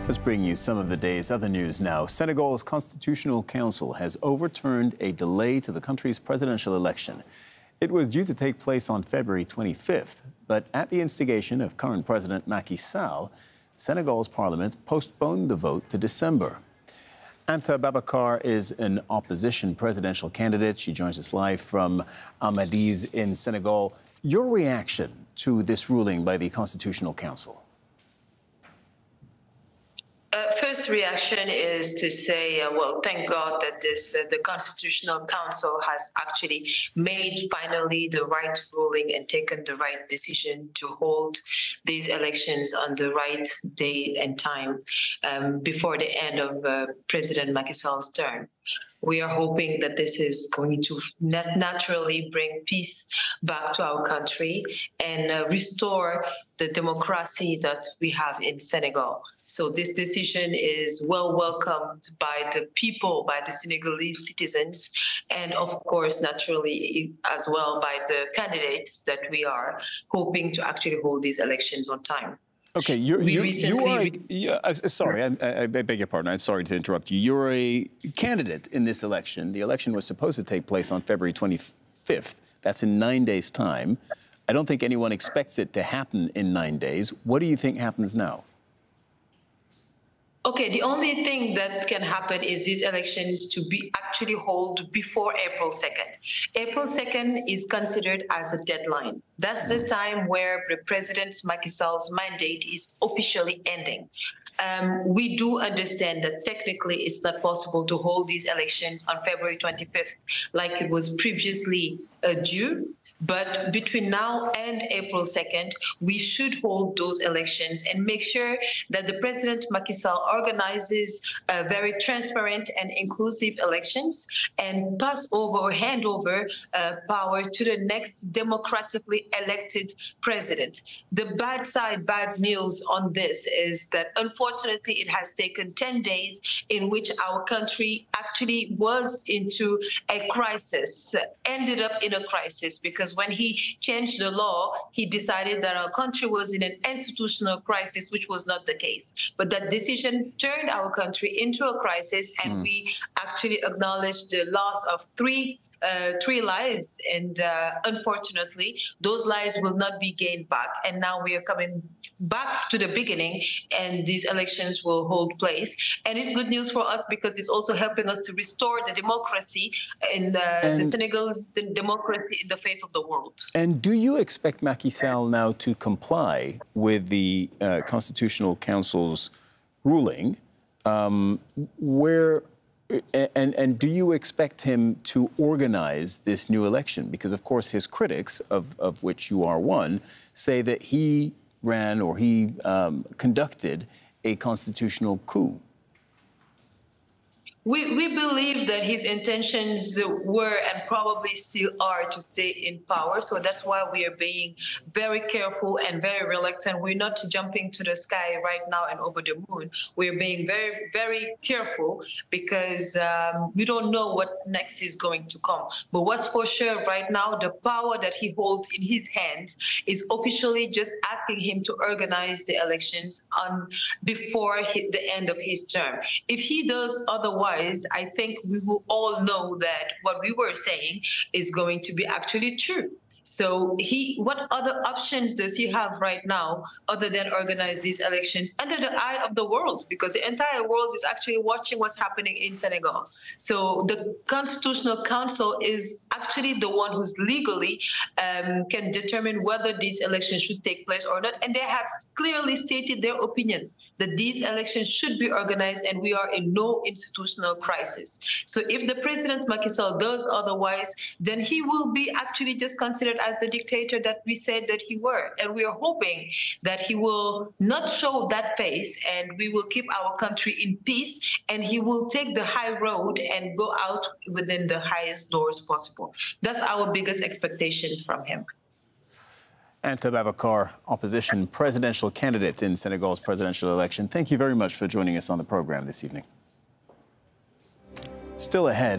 Let's bring you some of the day's other news now. Senegal's Constitutional Council has overturned a delay to the country's presidential election. It was due to take place on February 25th, but at the instigation of current President Macky Sall, Senegal's parliament postponed the vote to December. Anta Babacar is an opposition presidential candidate. She joins us live from Amadis in Senegal. Your reaction to this ruling by the Constitutional Council? First reaction is to say, well, thank God that the Constitutional Council has actually made finally the right ruling and taken the right decision to hold these elections on the right day and time before the end of President Macky Sall's term. We are hoping that this is going to naturally bring peace back to our country and restore the democracy that we have in Senegal. So this decision is well welcomed by the people, by the Senegalese citizens, and of course, naturally, as well by the candidates that we are hoping to actually hold these elections on time. Okay, sorry, I beg your pardon. I'm sorry to interrupt you. You're a candidate in this election. The election was supposed to take place on February 25th. That's in 9 days' time. I don't think anyone expects it to happen in 9 days. What do you think happens now? Okay, the only thing that can happen is these elections to be actually held before April 2nd. April 2nd is considered as a deadline. That's the time where the President Macky Sall's mandate is officially ending. We do understand that technically it's not possible to hold these elections on February 25th like it was previously due. But between now and April 2nd, we should hold those elections and make sure that the President Macky Sall organizes very transparent and inclusive elections and pass over or hand over power to the next democratically elected president. The bad news on this is that unfortunately it has taken 10 days in which our country actually was into a crisis, ended up in a crisis, because when he changed the law, he decided that our country was in an institutional crisis, which was not the case. But that decision turned our country into a crisis, and we actually acknowledged the loss of three lives, and unfortunately, those lives will not be gained back. And now we are coming back to the beginning, and these elections will hold place. And it's good news for us because it's also helping us to restore the democracy in the Senegal's democracy in the face of the world. And do you expect Macky Sall now to comply with the Constitutional Council's ruling, And do you expect him to organize this new election? Because, of course, his critics, of which you are one, say that he ran or he conducted a constitutional coup. We believe that his intentions were and probably still are to stay in power. So that's why we are being very careful and very reluctant. We're not jumping to the sky right now and over the moon. We're being very, very careful because we don't know what next is going to come. But what's for sure right now, the power that he holds in his hands is officially just asking him to organize the elections before the end of his term. If he does otherwise, I think we will all know that what we were saying is going to be actually true. So what other options does he have right now other than organize these elections under the eye of the world? Because the entire world is actually watching what's happening in Senegal. So the Constitutional Council is actually the one who's legally can determine whether these elections should take place or not. And they have clearly stated their opinion that these elections should be organized and we are in no institutional crisis. So if the President Macky Sall does otherwise, then he will be actually just considered as the dictator that we said that he were. And we are hoping that he will not show that face and we will keep our country in peace and he will take the high road and go out within the highest doors possible. That's our biggest expectations from him. Anta Babacar, opposition presidential candidate in Senegal's presidential election. Thank you very much for joining us on the program this evening. Still ahead.